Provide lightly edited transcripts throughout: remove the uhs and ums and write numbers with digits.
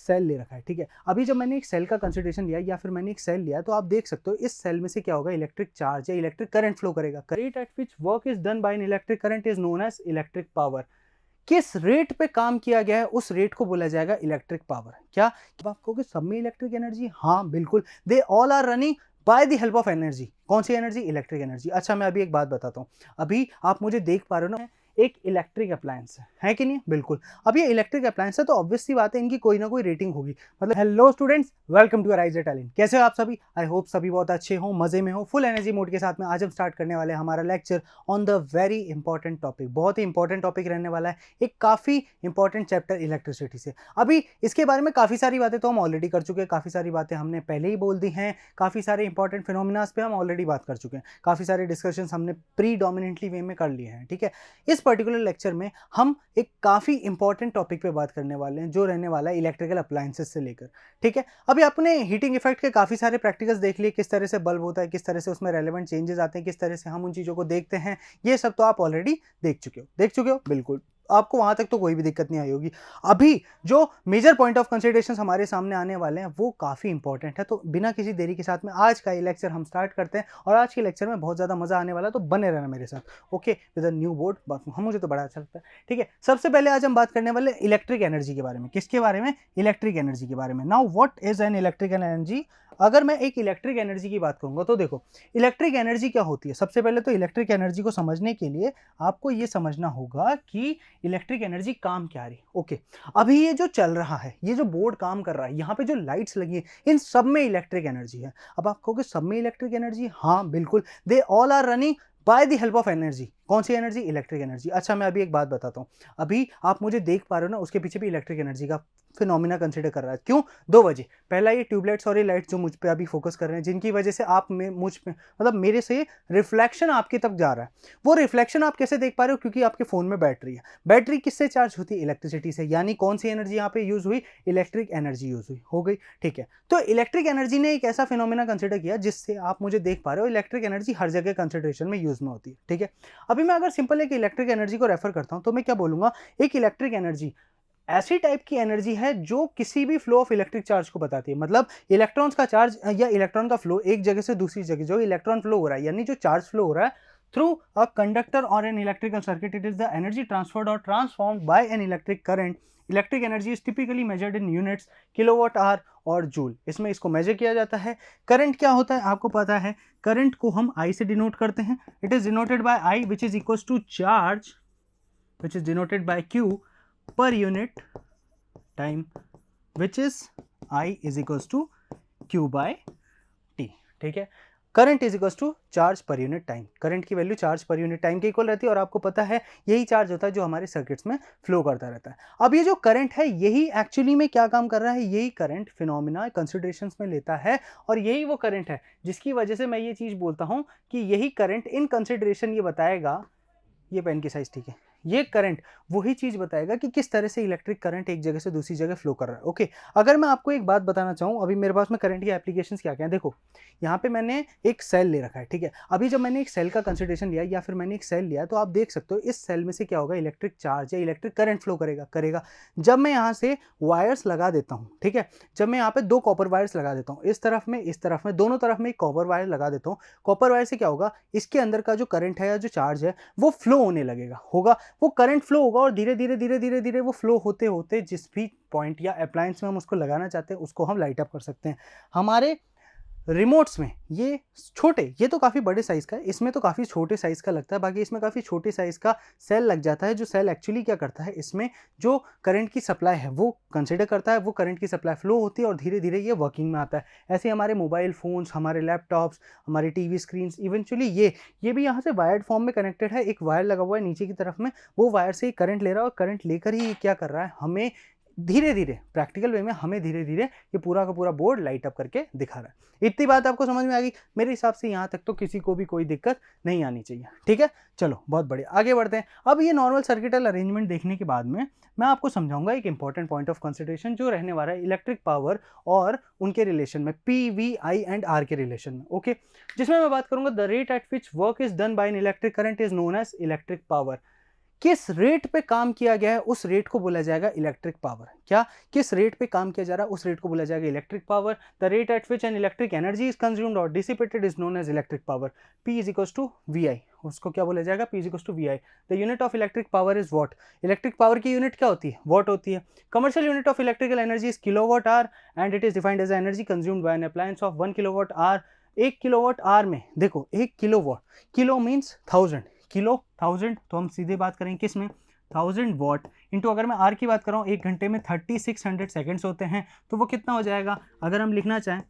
Cell ले रखा है, ठीक है। अभी जब मैंने एक सेल का कंसिडरेशन लिया या फिर मैंने एक सेल लिया तो आप देख सकते हो इस सेल में से क्या होगा, इलेक्ट्रिक चार्ज या इलेक्ट्रिक करंट फ्लो करेगा। Rate at which work is done by an electric current is known as electric power. किस रेट पे काम किया गया है उस रेट को बोला जाएगा इलेक्ट्रिक पावर। क्या आप कहोगे सब में इलेक्ट्रिक एनर्जी? हाँ बिल्कुल, they all are running by the help of energy. कौन सी एनर्जी? Electric energy. अच्छा मैं अभी एक बात बताता हूँ, अभी आप मुझे देख पा रहे हो ना, एक इलेक्ट्रिक अप्लायंस है कि नहीं? बिल्कुल। अब ये इलेक्ट्रिक अप्लायंस है तो ऑब्वियस सी बात है इनकी कोई ना कोई रेटिंग होगी। मतलब hello students, welcome to riser talent. कैसे हो आप सभी? आई होप सभी बहुत अच्छे हो, मजे में हो, फुल एनर्जी मोड के साथ में। आज हम स्टार्ट करने वाले हैं हमारा lecture on the very important topic. बहुत ही इंपॉर्टेंट टॉपिक रहने वाला है, एक काफी इंपॉर्टेंट चैप्टर इलेक्ट्रिसिटी से। अभी इसके बारे में काफी सारी बातें तो हम ऑलरेडी कर चुके हैं, काफी सारी बातें हमने पहले ही बोल दी हैं, काफी सारे इंपॉर्टेंट फिनोमिनास पे हम ऑलरेडी बात कर चुके हैं, काफी सारे डिस्कशंस हमने प्रीडोमिनेंटली वे में कर लिए हैं, ठीक है। इस पर्टिकुलर लेक्चर में हम एक काफी इंपॉर्टेंट टॉपिक पे बात करने वाले हैं जो रहने वाला है इलेक्ट्रिकल अप्लायंसेस से लेकर, ठीक है। अभी आपने हीटिंग इफेक्ट के काफी सारे प्रैक्टिकल्स देख लिए, किस तरह से बल्ब होता है, किस तरह से उसमें रेलेवेंट चेंजेस आते हैं, किस तरह से हम उन चीजों को देखते हैं, ये सब तो आप ऑलरेडी देख चुके हो बिल्कुल। आपको वहां तक तो कोई भी दिक्कत नहीं आई होगी। अभी जो मेजर पॉइंट ऑफ कंसिडरेशन हमारे सामने आने वाले हैं वो काफी इंपॉर्टेंट है, तो बिना किसी देरी के साथ में आज का ये लेक्चर हम स्टार्ट करते हैं। और आज के लेक्चर में बहुत ज्यादा मजा आने वाला है, तो बने रहना मेरे साथ, okay, with a new board. हम मुझे तो बड़ा अच्छा लगता है, ठीक है। सबसे पहले आज हम बात करने वाले इलेक्ट्रिक एनर्जी के बारे में। किसके बारे में? इलेक्ट्रिक एनर्जी के बारे में। Now what is an electrical energy? अगर मैं एक इलेक्ट्रिक एनर्जी की बात करूंगा तो देखो इलेक्ट्रिक एनर्जी क्या होती है। सबसे पहले तो इलेक्ट्रिक एनर्जी को समझने के लिए आपको ये समझना होगा कि इलेक्ट्रिक एनर्जी काम क्या रही। ओके, अभी ये जो चल रहा है, ये जो बोर्ड काम कर रहा है, यहाँ पे जो लाइट्स लगी है, इन सब में इलेक्ट्रिक एनर्जी है। अब आप कहोगे सब में इलेक्ट्रिक एनर्जी? हाँ बिल्कुल, they all are running by the help of energy. कौन सी एनर्जी? Electric energy. अच्छा मैं अभी एक बात बताता हूँ, अभी आप मुझे देख पा रहे हो ना, उसके पीछे भी इलेक्ट्रिक एनर्जी का फिनोमिना कंसीडर कर रहा है। क्यों? दो वजह। पहला ये ट्यूबलाइट्स और ये लाइट्स जो मुझ पे अभी फोकस कर रहे हैं, जिनकी वजह से आप मुझ पे मतलब मेरे से रिफ्लेक्शन आपकी तक जा रहा है। वो रिफ्लेक्शन आप कैसे देख पा रहे हो? क्योंकि आपके फोन में बैटरी है। बैटरी किससे चार्ज होती है? इलेक्ट्रिसिटी से। यानी कौन सी एनर्जी यहाँ पे यूज हुई? इलेक्ट्रिक एनर्जी यूज हुई, हो गई, ठीक है। तो इलेक्ट्रिक एनर्जी ने एक ऐसा फिनोमिना कंसिडर किया जिससे आप मुझे देख पा रहे हो इलेक्ट्रिक एनर्जी हर जगह कंसिडरेशन में यूज में होती है, ठीक है। अभी मैं अगर सिंपल एक इलेक्ट्रिक एनर्जी को रेफर करता हूं तो मैं क्या बोलूंगा? एक इलेक्ट्रिक एनर्जी ऐसी टाइप की एनर्जी है जो किसी भी फ्लो ऑफ इलेक्ट्रिक चार्ज को बताती है। मतलब इलेक्ट्रॉन्स का चार्ज या इलेक्ट्रॉन का फ्लो एक जगह से दूसरी जगह, जो इलेक्ट्रॉन फ्लो हो रहा है यानी जो चार्ज फ्लो हो रहा है थ्रू अ कंडक्टर और an electrical circuit, it is the energy transferred और transformed by an electric current. Electric energy is typically measured in units, kilowatt hour और जूल। इसमें इसको मेजर किया जाता है। करंट क्या होता है आपको पता है? करंट को हम आई से डिनोट करते हैं। It is denoted by I which is equal to charge which is denoted by Q per unit time, which is I is equals to Q by T, ठीक है। Current is equal to charge per unit time. Current की value charge per unit time के equal रहती है और आपको पता है यही चार्ज होता है जो हमारे सर्किट्स में फ्लो करता रहता है। अब ये जो करंट है यही एक्चुअली में क्या काम कर रहा है? यही करंट फिनोमिना कंसिडरेशंस में लेता है और यही वो करंट है जिसकी वजह से मैं ये चीज बोलता हूं कि यही करंट इन कंसिडरेशन ये बताएगा, ये पेन की साइज ठीक है, ये करंट वही चीज बताएगा कि किस तरह से इलेक्ट्रिक करंट एक जगह से दूसरी जगह फ्लो कर रहा है। ओके, अगर मैं आपको एक बात बताना चाहूँ, अभी मेरे पास में करंट की एप्लीकेशंस क्या क्या है। देखो यहाँ पे मैंने एक सेल ले रखा है, ठीक है। अभी जब मैंने एक सेल का कंसिडरेशन लिया या फिर मैंने एक सेल लिया तो आप देख सकते हो इस सेल में से क्या होगा, इलेक्ट्रिक चार्ज या इलेक्ट्रिक करंट फ्लो करेगा। जब मैं यहाँ से वायर्स लगा देता हूँ, ठीक है, जब मैं यहाँ पे दो कॉपर वायर्स लगा देता हूँ, इस तरफ में दोनों तरफ में एक कॉपर वायर लगा देता हूँ। कॉपर वायर से क्या होगा? इसके अंदर का जो करंट है या जो चार्ज है वो फ्लो होने लगेगा, होगा वो करंट फ्लो होगा और धीरे धीरे वो फ्लो होते होते जिस भी पॉइंट या अप्लायंस में हम उसको लगाना चाहते हैं उसको हम लाइट अप कर सकते हैं। हमारे रिमोट्स में ये छोटे, ये तो काफ़ी बड़े साइज़ का है, इसमें तो काफ़ी छोटे साइज़ का लगता है, बाकी इसमें काफ़ी छोटे साइज़ का सेल लग जाता है। जो सेल एक्चुअली क्या करता है, इसमें जो करंट की सप्लाई है वो कंसिडर करता है, वो करंट की सप्लाई फ्लो होती है और धीरे धीरे ये वर्किंग में आता है। ऐसे हमारे मोबाइल फ़ोन्स, हमारे लैपटॉप्स, हमारी टीवी स्क्रीन्स, इवेंचुअली ये भी यहाँ से वायर्ड फॉर्म में कनेक्टेड है। एक वायर लगा हुआ है नीचे की तरफ में, वो वायर से करंट ले रहा है और करंट लेकर ही ये क्या कर रहा है, हमें धीरे धीरे प्रैक्टिकल वे में हमें धीरे धीरे ये पूरा का पूरा बोर्ड लाइट अप करके दिखा रहा है। इतनी बात आपको समझ में आ गई? मेरे हिसाब से यहाँ तक तो किसी को भी कोई दिक्कत नहीं आनी चाहिए, ठीक है। चलो बहुत बढ़िया, आगे बढ़ते हैं। अब ये नॉर्मल सर्किटल अरेंजमेंट देखने के बाद में मैं आपको समझाऊंगा एक इंपॉर्टेंट पॉइंट ऑफ कंसिडरेशन जो रहने वाला है इलेक्ट्रिक पावर और उनके रिलेशन में, P V I and R के रिलेशन में, ओके। जिसमें मैं बात करूंगा the rate at which work is done by an electric current is known as electric power. किस रेट पे काम किया गया है उस रेट को बोला जाएगा इलेक्ट्रिक पावर। क्या, किस रेट पे काम किया जा रहा है उस रेट को बोला जाएगा electric power. The rate at which an electric energy is consumed और dissipated is known as electric power. P is equals to VI, उसको क्या बोला जाएगा, P is equals to VI। The unit of electric power is watt, electric power की unit क्या होती है, watt होती है। Commercial unit of electrical energy is kilowatt hour and it is defined as energy consumed by N appliance of 1 kilowatt hour. 1 kilowatt hour में देखो 1 kilowatt, kilo means 1000, kilo 1000, तो हम सीधे बात करेंगे किस में, 1000 वॉट इंटू, अगर मैं आर की बात कर रहा हूँ 1 घंटे में 3600 सेकेंड्स होते हैं, तो वो कितना हो जाएगा, अगर हम लिखना चाहें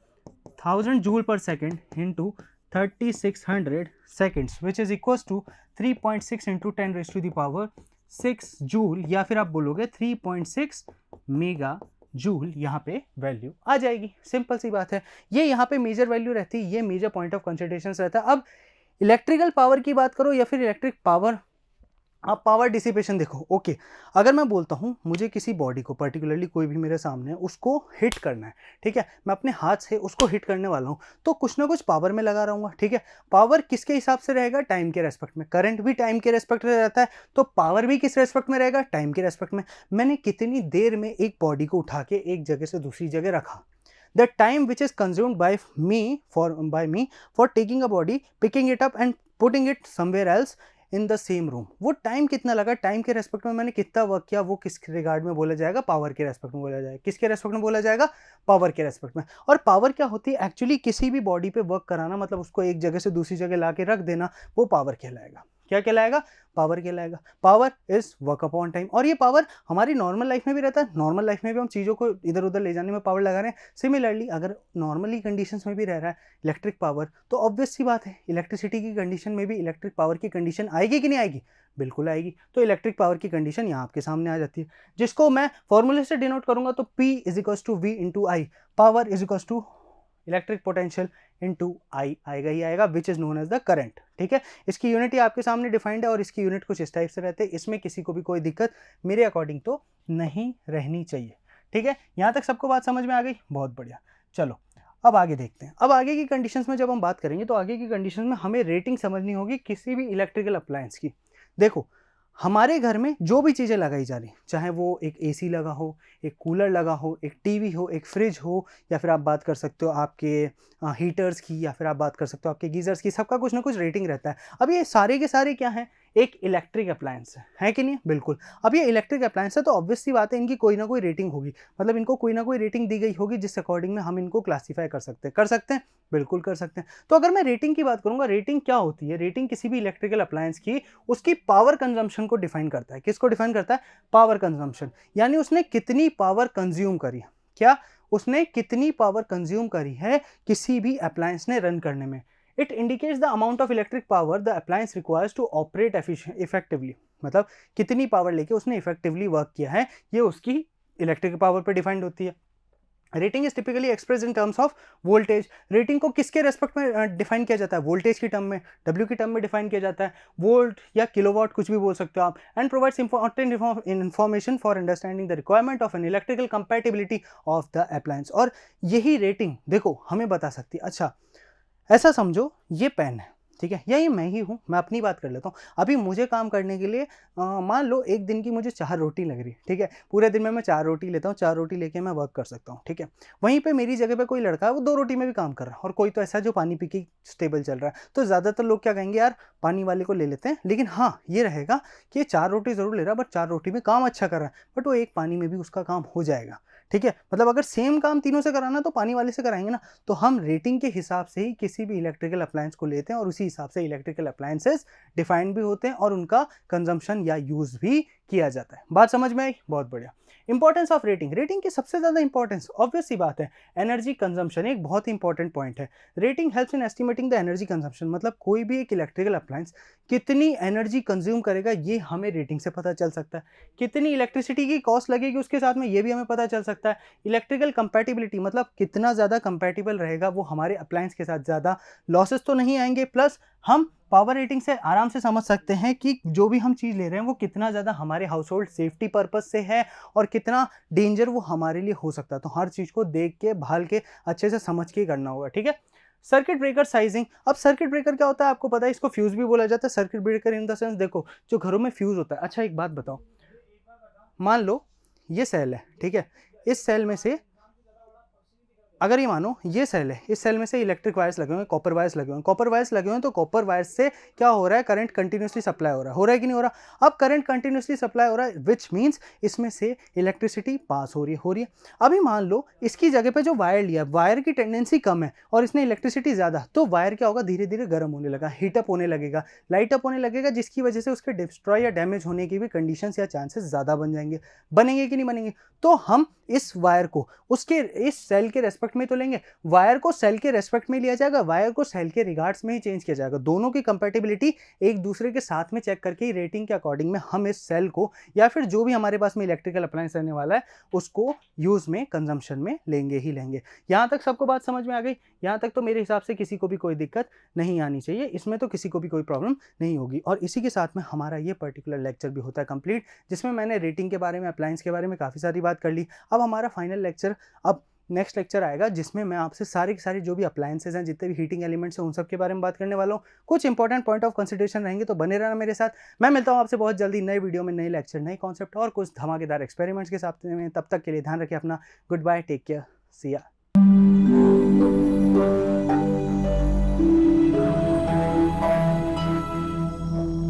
1000 joule per second into 3600 seconds which is equals to 3.6 into 10 raise to the power 6 joule, या फिर आप बोलोगे 3.6 मेगा जूल, यहाँ पे वैल्यू आ जाएगी। सिंपल सी बात है, ये यहाँ पे मेजर वैल्यू रहती है, ये मेजर पॉइंट ऑफ कंसिडरेशन रहता है। अब इलेक्ट्रिकल पावर की बात करो या फिर इलेक्ट्रिक पावर, आप पावर डिसिपेशन देखो। ओके, अगर मैं बोलता हूँ मुझे किसी बॉडी को पर्टिकुलरली कोई भी मेरे सामने है उसको हिट करना है, ठीक है, मैं अपने हाथ से उसको हिट करने वाला हूँ, तो कुछ ना कुछ पावर में लगा रहूँगा, ठीक है। पावर किसके हिसाब से रहेगा, टाइम के रेस्पेक्ट में। करंट भी टाइम के रेस्पेक्ट में रहता है, तो पावर भी किस रेस्पेक्ट में रहेगा, टाइम के रेस्पेक्ट में। मैंने कितनी देर में एक बॉडी को उठा के एक जगह से दूसरी जगह रखा, the time which is consumed by me for taking a body, picking it up and putting it somewhere else in the same room, वो टाइम कितना लगा, टाइम के रेस्पेक्ट में मैंने कितना वर्क किया, वो किस रिगार्ड में बोला जाएगा, पावर के रेस्पेक्ट में बोला जाएगा। किसके रेस्पेक्ट में बोला जाएगा, पावर के रेस्पेक्ट में। और पावर क्या होती है, एक्चुअली किसी भी बॉडी पे वर्क कराना, मतलब उसको एक जगह से दूसरी जगह ला के रख देना, वो पावर कहलाएगा। क्या कहलाएगा, पावर कहलाएगा। Power is work upon time, और ये पावर हमारी नॉर्मल लाइफ में भी रहता है, नॉर्मल लाइफ में भी हम चीज़ों को इधर उधर ले जाने में पावर लगा रहे हैं। सिमिलरली अगर नॉर्मली कंडीशंस में भी रह रहा है इलेक्ट्रिक पावर, तो ऑब्वियस सी बात है इलेक्ट्रिसिटी की कंडीशन में भी इलेक्ट्रिक पावर की कंडीशन आएगी कि नहीं आएगी, बिल्कुल आएगी। तो इलेक्ट्रिक पावर की कंडीशन यहाँ आपके सामने आ जाती है, जिसको मैं फॉर्मूले से डिनोट करूंगा, तो P is equals to V into I, power is equals to electric potential into I आएगा ही आएगा, which is known as the current, ठीक है। इसकी यूनिट ही आपके सामने डिफाइंड है, और इसकी यूनिट कुछ इस टाइप से रहते हैं। इसमें किसी को भी कोई दिक्कत मेरे अकॉर्डिंग तो नहीं रहनी चाहिए, ठीक है। यहाँ तक सबको बात समझ में आ गई, बहुत बढ़िया। चलो अब आगे देखते हैं। अब आगे की कंडीशंस में जब हम बात करेंगे, तो आगे की कंडीशंस में हमें रेटिंग समझनी होगी किसी भी इलेक्ट्रिकल अप्लायंस की। देखो हमारे घर में जो भी चीज़ें लगाई जा रही, चाहे वो एक AC लगा हो, एक कूलर लगा हो, एक टीवी हो, एक फ्रिज हो, या फिर आप बात कर सकते हो आपके हीटर्स की, या फिर आप बात कर सकते हो आपके गीजर्स की, सबका कुछ ना कुछ रेटिंग रहता है। अब ये सारे के सारे क्या हैं, एक इलेक्ट्रिक अप्लायंस है कि नहीं, बिल्कुल। अब ये इलेक्ट्रिक अप्लायंस है, तो ऑब्वियस सी बात है इनकी कोई ना कोई रेटिंग होगी, मतलब इनको कोई ना कोई रेटिंग दी गई होगी, जिस अकॉर्डिंग में हम इनको क्लासीफाई कर सकते हैं, बिल्कुल कर सकते हैं। तो अगर मैं रेटिंग की बात करूंगा, रेटिंग क्या होती है, रेटिंग किसी भी इलेक्ट्रिकल अप्लायंस की उसकी पावर कंजम्पशन को डिफाइन करता है। किसको डिफाइन करता है, पावर कंजम्पशन, यानी उसने कितनी पावर कंज्यूम करी, क्या उसने कितनी पावर कंज्यूम करी है किसी भी अप्लायंस ने रन करने में। It indicates the amount of electric power the appliance requires to operate effectively, मतलब कितनी पावर लेके उसने इफेक्टिवली वर्क किया है, ये उसकी इलेक्ट्रिक पावर पे डिफाइंड होती है। Rating is typically express in terms of voltage. Rating को किसके रेस्पेक्ट में डिफाइन किया जाता है, वोल्टेज की टर्म में, W की टर्म में डिफाइन किया जाता है, वोल्ट या किलोवाट कुछ भी बोल सकते हो आप। And provides important information for understanding the requirement of an electrical compatibility of the appliance. और यही रेटिंग देखो हमें बता सकती है। अच्छा ऐसा समझो ये पेन है, ठीक है, या ये मैं ही हूँ, मैं अपनी बात कर लेता हूँ। अभी मुझे काम करने के लिए मान लो एक दिन की मुझे 4 रोटी लग रही है, ठीक है, पूरे दिन में मैं 4 रोटी लेता हूँ, 4 रोटी लेके मैं वर्क कर सकता हूँ, ठीक है। वहीं पे मेरी जगह पे कोई लड़का है वो 2 रोटी में भी काम कर रहा है, और कोई तो ऐसा जो पानी पी के स्टेबल चल रहा है, तो ज़्यादातर लोग क्या कहेंगे, यार पानी वाले को ले लेते हैं। लेकिन हाँ ये रहेगा कि ये 4 रोटी ज़रूर ले रहा है, बट 4 रोटी में काम अच्छा कर रहा है, बट वो एक पानी में भी उसका काम हो जाएगा, ठीक है। मतलब अगर सेम काम तीनों से कराना तो पानी वाले से कराएंगे ना। तो हम रेटिंग के हिसाब से ही किसी भी इलेक्ट्रिकल अप्लायंस को लेते हैं, और उसी हिसाब से इलेक्ट्रिकल अप्लायंसेस डिफाइंड भी होते हैं और उनका कंजम्पशन या यूज भी किया जाता है। बात समझ में आई, बहुत बढ़िया। इंपॉर्टेंस ऑफ रेटिंग, रेटिंग की सबसे ज्यादा इंपॉर्टेंस ऑब्वियस सी बात है एनर्जी कंजम्पशन, एक बहुत इंपॉर्टेंट पॉइंट है। Rating helps in estimating the energy consumption, मतलब कोई भी एक इलेक्ट्रिकल अप्लायंस कितनी एनर्जी कंज्यूम करेगा ये हमें रेटिंग से पता चल सकता है। कितनी इलेक्ट्रिसिटी की कॉस्ट लगेगी उसके साथ में ये भी हमें पता चल सकता है। इलेक्ट्रिकल कंपैटिबिलिटी, मतलब कितना ज़्यादा कंपैटिबल रहेगा वो हमारे अप्लायंस के साथ, ज़्यादा लॉसेस तो नहीं आएंगे। प्लस हम पावर रेटिंग से आराम से समझ सकते हैं कि जो भी हम चीज़ ले रहे हैं वो कितना ज़्यादा हमारे हाउस होल्ड सेफ्टी पर्पज से है और कितना डेंजर वो हमारे लिए हो सकता है। तो हर चीज़ को देख के भाल के अच्छे से समझ के करना होगा, ठीक है। Circuit breaker sizing. अब सर्किट ब्रेकर क्या होता है आपको पता है, इसको फ्यूज भी बोला जाता है। Circuit breaker in the sense, देखो जो घरों में फ्यूज होता है। अच्छा एक बात बताओ, मान लो ये सेल है, ठीक है, इस सेल में से अगर ये मानो ये सेल है, इस सेल में से इलेक्ट्रिक वायर्स लगे हुए हैं, कॉपर वायर्स लगे हुए हैं, कॉपर वायर्स लगे हुए हैं, तो कॉपर वायर्स से क्या हो रहा है, करंट कंटिन्यूसली सप्लाई हो रहा है कि नहीं हो रहा। अब करंट कंटिन्यूसली सप्लाई हो रहा है, विच मीन्स इसमें से इलेक्ट्रिसिटी पास हो रही है। अभी मान लो इसकी जगह पे जो वायर लिया, वायर की टेंडेंसी कम है और इसने इलेक्ट्रिसिटी ज्यादा, तो वायर क्या होगा, धीरे धीरे गर्म होने लगा, हीटअप होने लगेगा, लाइट अप होने लगेगा, जिसकी वजह से उसके डिस्ट्रॉय या डैमेज होने की भी कंडीशन या चांसेस ज्यादा बनेंगे कि नहीं बनेंगे। तो हम इस वायर को उसके इस सेल के रेस्पेक्ट में तो लेंगे, वायर को सेल के रेस्पेक्ट में लिया जाएगा, वायर को सेल के रिगार्ड्स में ही चेंज किया जाएगा। दोनों की कंपैटिबिलिटी एक दूसरे के साथ में चेक करके ही रेटिंग के अकॉर्डिंग में हम इस सेल को या फिर जो भी हमारे पास में इलेक्ट्रिकल अप्लायंस रहने वाला है उसको यूज में, कंजम्पशन में लेंगे ही लेंगे। यहां तक सबको बात समझ में आ गई? यहां तक तो मेरे हिसाब से किसी को भी कोई दिक्कत नहीं आनी चाहिए, इसमें तो किसी को भी कोई प्रॉब्लम नहीं होगी। और इसी के साथ में हमारा ये पर्टिकुलर लेक्चर भी होता है कंप्लीट, जिसमें मैंने रेटिंग के बारे में, अप्लायंस के बारे में काफ़ी सारी बात कर ली। अब हमारा फाइनल लेक्चर, अब नेक्स्ट लेक्चर आएगा जिसमें मैं आपसे सारी की सारी जो भी अप्लायंसेज हैं, जितने भी हीटिंग एलिमेंट्स हैं, उन सब के बारे में बात करने वाला हूँ। कुछ इंपॉर्टेंट पॉइंट ऑफ कंसिडरेशन रहेंगे, तो बने रहना मेरे साथ। मैं मिलता हूँ आपसे बहुत जल्दी नए वीडियो में, नए लेक्चर, नए कॉन्सेप्ट और कुछ धमाकेदार एक्सपेरिमेंट्स के साथ में। तब तक के लिए ध्यान रखिए अपना। गुड बाय, टेक केयर, सी या।